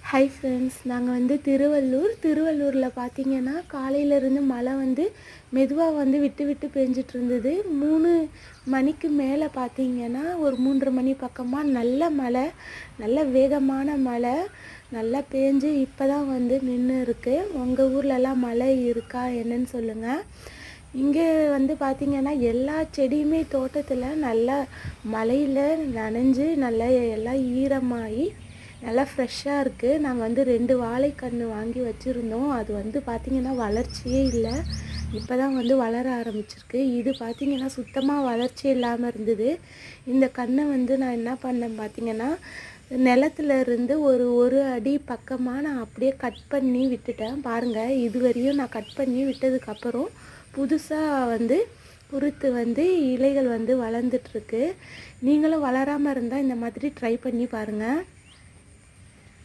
Hi friends, நாங்கள் வந்து திருவள்ளூரில் பார்த்தீங்கன்னா காலையிலேருந்து மழை வந்து மெதுவாக வந்து விட்டு விட்டு பெஞ்சிட்டு இருந்தது. 3 மணிக்கு மேலே பார்த்தீங்கன்னா ஒரு 3:30 மணி பக்கமாக நல்ல மழை, நல்ல வேகமான மழை நல்லா பேஞ்சு இப்போ தான் வந்து நின்று இருக்குது. உங்கள் ஊர்லலாம் மழை இருக்கா என்னன்னு சொல்லுங்கள். இங்கே வந்து பார்த்திங்கன்னா எல்லா செடியுமே தோட்டத்தில் நல்லா மழையில் நனைஞ்சு நல்லா எல்லாம் ஈரமாகி நல்லா ஃப்ரெஷ்ஷாக இருக்குது. நாங்கள் வந்து 2 வாழைக்கன்று வாங்கி வச்சுருந்தோம். அது வந்து பார்த்திங்கன்னா வளர்ச்சியே இல்லை, இப்போ தான் வந்து வளர ஆரம்பிச்சிருக்கு. இது பார்த்திங்கன்னா சுத்தமாக வளர்ச்சி இல்லாமல் இருந்தது. இந்த கன்றை வந்து நான் என்ன பண்ணேன் பார்த்திங்கன்னா, நிலத்துல இருந்து ஒரு அடி பக்கமாக நான் அப்படியே கட் பண்ணி விட்டுட்டேன். பாருங்கள், இதுவரையும் நான் கட் பண்ணி விட்டதுக்கப்புறம் புதுசாக வந்து குருத்து வந்து இலைகள் வந்து வளர்ந்துட்டுருக்கு. நீங்களும் வளராமல் இருந்தால் இந்த மாதிரி ட்ரை பண்ணி பாருங்கள்.